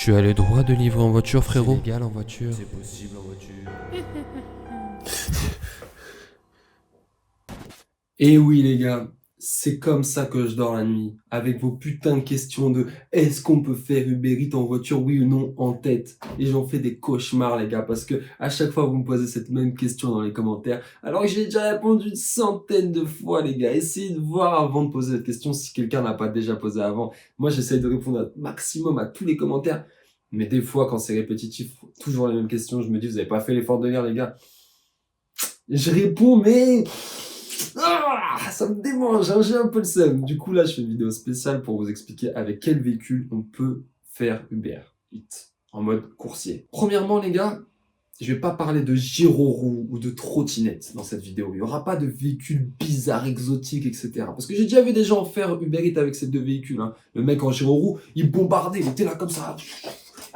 Tu as le droit de livrer en voiture, frérot? C'est légal en voiture. C'est possible en voiture. Et oui les gars, c'est comme ça que je dors la nuit, avec vos putains de questions de est-ce qu'on peut faire Uber Eats en voiture, oui ou non, en tête. Et j'en fais des cauchemars les gars, parce que à chaque fois vous me posez cette même question dans les commentaires, alors que j'ai déjà répondu une centaine de fois les gars. Essayez de voir avant de poser cette question si quelqu'un n'a pas déjà posé avant. Moi j'essaye de répondre à maximum à tous les commentaires, mais des fois quand c'est répétitif, toujours les mêmes questions, je me dis vous avez pas fait l'effort de lire les gars. Je réponds mais... ça me démange, hein, j'ai un peu le seum. Du coup, là, je fais une vidéo spéciale pour vous expliquer avec quel véhicule on peut faire Uber Eats en mode coursier. Premièrement, les gars, je vais pas parler de gyro-roue ou de trottinette dans cette vidéo. Il y aura pas de véhicules bizarres, exotiques, etc. Parce que j'ai déjà vu des gens faire Uber Eats avec ces deux véhicules. Hein. Le mec en gyro-roue, il bombardait, il était là comme ça.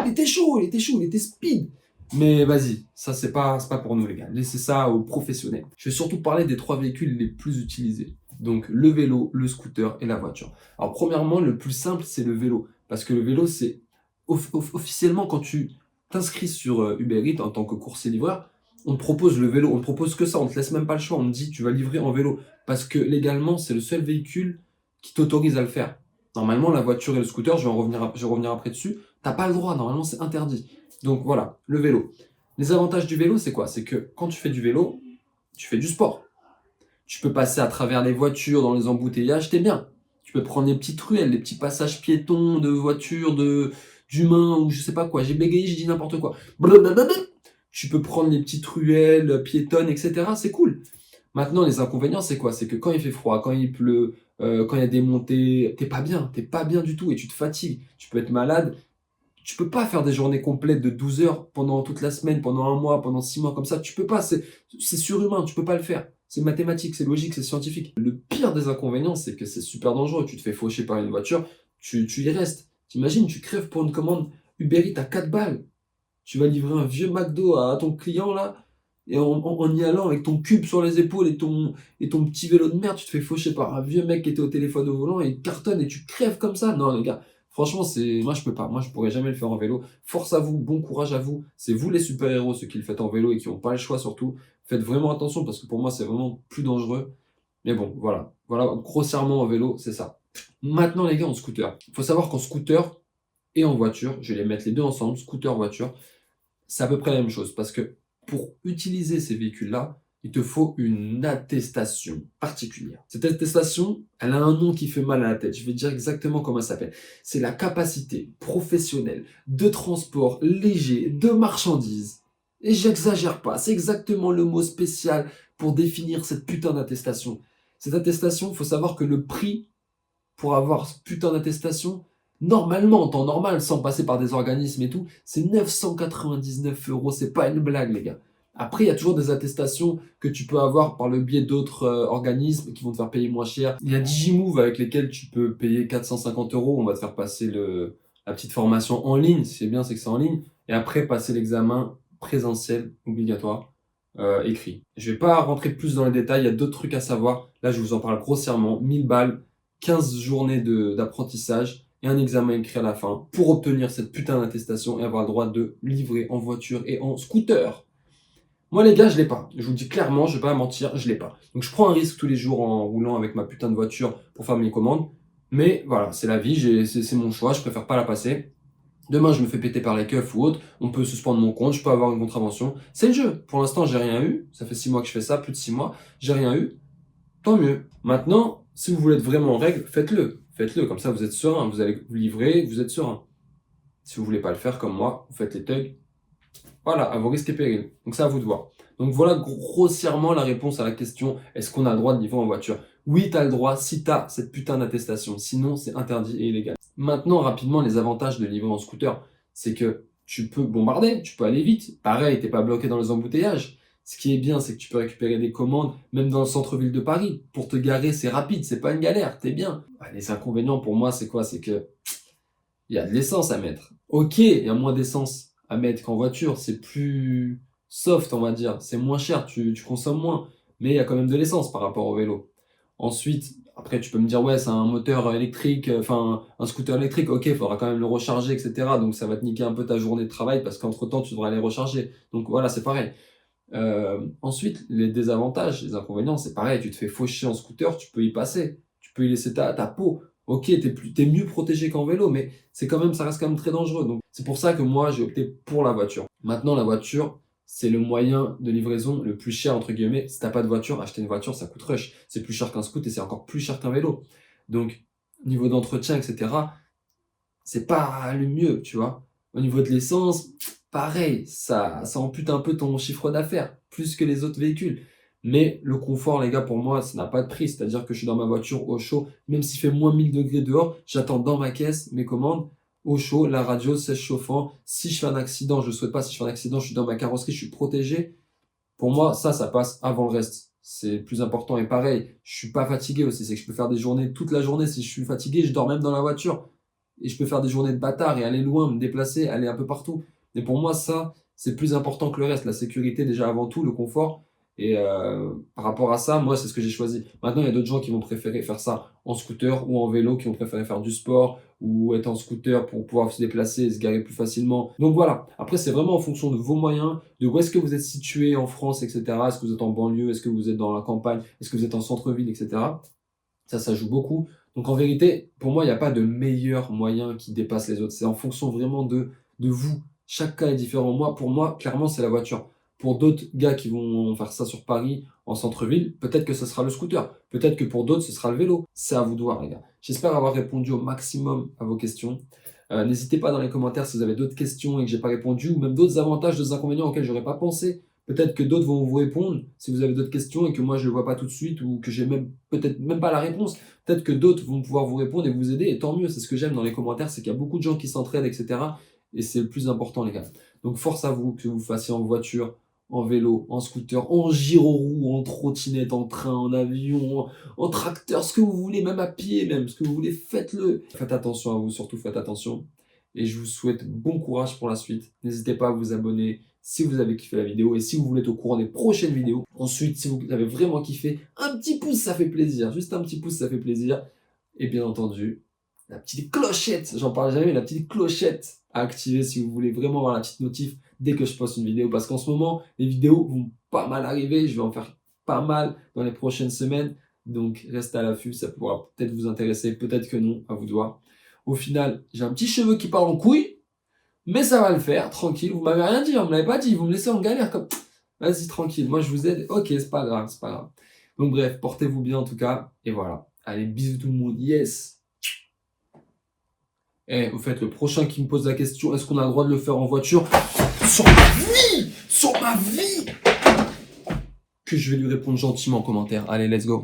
Il était chaud, il était speed. Mais vas-y, ça c'est pas pour nous les gars, laissez ça aux professionnels. Je vais surtout parler des 3 véhicules les plus utilisés. Donc le vélo, le scooter et la voiture. Alors premièrement, le plus simple c'est le vélo. Parce que le vélo c'est officiellement quand tu t'inscris sur Uber Eats en tant que coursier-livreur, on te propose le vélo, on te propose que ça, on te laisse même pas le choix, on te dit tu vas livrer en vélo. Parce que légalement c'est le seul véhicule qui t'autorise à le faire. Normalement la voiture et le scooter, je vais revenir après dessus, t'as pas le droit, normalement c'est interdit. Donc voilà, le vélo. Les avantages du vélo, c'est quoi? C'est que quand tu fais du vélo, tu fais du sport. Tu peux passer à travers les voitures, dans les embouteillages, t'es bien. Tu peux prendre les petites ruelles, les petits passages piétons de voitures, d'humains, ou je sais pas quoi. J'ai bégayé, j'ai dit n'importe quoi. Blablabla. Tu peux prendre les petites ruelles piétonnes, etc. C'est cool. Maintenant, les inconvénients, c'est quoi? C'est que quand il fait froid, quand il pleut, quand il y a des montées, t'es pas bien du tout et tu te fatigues. Tu peux être malade. Tu peux pas faire des journées complètes de 12 heures pendant toute la semaine, pendant un mois, pendant 6 mois comme ça. Tu peux pas, c'est surhumain, tu peux pas le faire. C'est mathématique, c'est logique, c'est scientifique. Le pire des inconvénients, c'est que c'est super dangereux. Tu te fais faucher par une voiture, tu y restes. T'imagines, tu crèves pour une commande Uber Eats à 4 balles. Tu vas livrer un vieux McDo à ton client là, et en y allant avec ton cube sur les épaules et ton petit vélo de merde, tu te fais faucher par un vieux mec qui était au téléphone au volant et il cartonne et tu crèves comme ça. Non les gars. Franchement, moi je peux pas, moi je pourrais jamais le faire en vélo. Force à vous, bon courage à vous. C'est vous les super-héros, ceux qui le faites en vélo et qui n'ont pas le choix surtout. Faites vraiment attention parce que pour moi c'est vraiment plus dangereux. Mais bon, voilà. Voilà, grossièrement en vélo, c'est ça. Maintenant les gars, en scooter. Il faut savoir qu'en scooter et en voiture, je vais les mettre les deux ensemble, scooter, voiture, c'est à peu près la même chose. Parce que pour utiliser ces véhicules-là, il te faut une attestation particulière. Cette attestation, elle a un nom qui fait mal à la tête. Je vais dire exactement comment elle s'appelle. C'est la capacité professionnelle de transport léger de marchandises. Et j'exagère pas, c'est exactement le mot spécial pour définir cette putain d'attestation. Cette attestation, il faut savoir que le prix pour avoir ce putain d'attestation, normalement, en temps normal, sans passer par des organismes et tout, c'est 999 €. C'est pas une blague, les gars. Après, il y a toujours des attestations que tu peux avoir par le biais d'autres organismes qui vont te faire payer moins cher. Il y a Digimove avec lesquels tu peux payer 450 €. On va te faire passer la petite formation en ligne. Ce qui est bien, c'est que c'est en ligne. Et après, passer l'examen présentiel obligatoire écrit. Je vais pas rentrer plus dans les détails. Il y a d'autres trucs à savoir. Là, je vous en parle grossièrement. 1000 balles, 15 journées d'apprentissage et un examen écrit à la fin pour obtenir cette putain d'attestation et avoir le droit de livrer en voiture et en scooter. Moi les gars, je l'ai pas. Je vous le dis clairement, je vais pas mentir, je l'ai pas. Donc je prends un risque tous les jours en roulant avec ma putain de voiture pour faire mes commandes. Mais voilà, c'est la vie, c'est mon choix, je préfère pas la passer. Demain, je me fais péter par les keufs ou autre, on peut suspendre mon compte, je peux avoir une contravention. C'est le jeu. Pour l'instant, j'ai rien eu. Ça fait 6 mois que je fais ça, plus de 6 mois. J'ai rien eu. Tant mieux. Maintenant, si vous voulez être vraiment en règle, faites-le. Faites-le, comme ça vous êtes serein, vous allez vous livrer, vous êtes serein. Si vous voulez pas le faire comme moi, vous faites les thugs. Voilà, à vos risques et périls. Donc c'est à vous de voir. Donc voilà grossièrement la réponse à la question, est-ce qu'on a le droit de livrer en voiture? Oui, tu as le droit si tu as cette putain d'attestation. Sinon, c'est interdit et illégal. Maintenant, rapidement, les avantages de livrer en scooter, c'est que tu peux bombarder, tu peux aller vite. Pareil, t'es pas bloqué dans les embouteillages. Ce qui est bien, c'est que tu peux récupérer des commandes, même dans le centre-ville de Paris. Pour te garer, c'est rapide, c'est pas une galère, t'es bien. Les inconvénients pour moi, c'est quoi? C'est que il y a de l'essence à mettre. Ok, il y a moins d'essence à mettre qu'en voiture, c'est plus soft, on va dire. C'est moins cher, tu consommes moins. Mais il y a quand même de l'essence par rapport au vélo. Ensuite, Après, tu peux me dire, ouais, c'est un moteur électrique, enfin, un scooter électrique, ok, il faudra quand même le recharger, etc. Donc, ça va te niquer un peu ta journée de travail parce qu'entre-temps, tu devras aller recharger. Donc, voilà, c'est pareil. Ensuite, les désavantages, les inconvénients, c'est pareil, tu te fais faucher en scooter, tu peux y passer. Tu peux y laisser ta peau. Ok, t'es mieux protégé qu'en vélo, mais ça reste quand même très dangereux. Donc, c'est pour ça que moi, j'ai opté pour la voiture. Maintenant, la voiture, c'est le moyen de livraison le plus cher, entre guillemets. Si t'as pas de voiture, acheter une voiture, ça coûte rush. C'est plus cher qu'un scooter et c'est encore plus cher qu'un vélo. Donc, niveau d'entretien, etc., c'est pas le mieux, tu vois. Au niveau de l'essence, pareil, ça ampute un peu ton chiffre d'affaires, plus que les autres véhicules. Mais le confort, les gars, pour moi, ça n'a pas de prix. C'est-à-dire que je suis dans ma voiture au chaud, même s'il fait moins 1000 degrés dehors, j'attends dans ma caisse mes commandes au chaud, la radio, sèche chauffant. Si je fais un accident, je ne souhaite pas, si je fais un accident, je suis dans ma carrosserie, je suis protégé. Pour moi, ça passe avant le reste. C'est plus important. Et pareil, je suis pas fatigué aussi. C'est que je peux faire des journées toute la journée. Si je suis fatigué, je dors même dans la voiture. Et je peux faire des journées de bâtard et aller loin, me déplacer, aller un peu partout. Mais pour moi, ça, c'est plus important que le reste. La sécurité, déjà avant tout, le confort. Et par rapport à ça, moi, c'est ce que j'ai choisi. Maintenant, il y a d'autres gens qui vont préférer faire ça en scooter ou en vélo, qui vont préférer faire du sport ou être en scooter pour pouvoir se déplacer et se garer plus facilement. Donc voilà. Après, c'est vraiment en fonction de vos moyens, de où est-ce que vous êtes situé en France, etc. Est-ce que vous êtes en banlieue? Est-ce que vous êtes dans la campagne? Est-ce que vous êtes en centre-ville, etc. Ça joue beaucoup. Donc en vérité, pour moi, il n'y a pas de meilleur moyen qui dépasse les autres. C'est en fonction vraiment de vous. Chaque cas est différent. Pour moi, clairement, c'est la voiture. Pour d'autres gars qui vont faire ça sur Paris, en centre-ville, peut-être que ce sera le scooter. Peut-être que pour d'autres, ce sera le vélo. C'est à vous de voir, les gars. J'espère avoir répondu au maximum à vos questions. N'hésitez pas dans les commentaires si vous avez d'autres questions et que j'ai pas répondu, ou même d'autres avantages, d'autres inconvénients auxquels j'aurais pas pensé. Peut-être que d'autres vont vous répondre si vous avez d'autres questions et que moi je ne le vois pas tout de suite ou que j'ai peut-être même pas la réponse. Peut-être que d'autres vont pouvoir vous répondre et vous aider et tant mieux. C'est ce que j'aime dans les commentaires, c'est qu'il y a beaucoup de gens qui s'entraident, etc. Et c'est le plus important, les gars. Donc force à vous, que vous fassiez en voiture, en vélo, en scooter, en gyroroue, en trottinette, en train, en avion, en tracteur, ce que vous voulez, même à pied, même ce que vous voulez, faites-le. Faites attention à vous, surtout faites attention. Et je vous souhaite bon courage pour la suite. N'hésitez pas à vous abonner si vous avez kiffé la vidéo et si vous voulez être au courant des prochaines vidéos. Ensuite, si vous avez vraiment kiffé, un petit pouce, ça fait plaisir. Juste un petit pouce, ça fait plaisir. Et bien entendu, la petite clochette, j'en parle jamais, la petite clochette à activer si vous voulez vraiment avoir la petite notif dès que je poste une vidéo. Parce qu'en ce moment, les vidéos vont pas mal arriver. Je vais en faire pas mal dans les prochaines semaines. Donc, restez à l'affût, ça pourra peut-être vous intéresser, peut-être que non, à vous de voir. Au final, j'ai un petit cheveu qui part en couille. Mais ça va le faire, tranquille. Vous m'avez rien dit, on me l'avez pas dit. Vous me laissez en galère comme. Vas-y, tranquille. Moi, je vous aide. Ok, c'est pas grave, c'est pas grave. Donc, bref, portez-vous bien en tout cas. Et voilà. Allez, bisous tout le monde. Yes. Eh, vous faites le prochain qui me pose la question, est-ce qu'on a le droit de le faire en voiture? Sur ma vie, que je vais lui répondre gentiment en commentaire. Allez, let's go.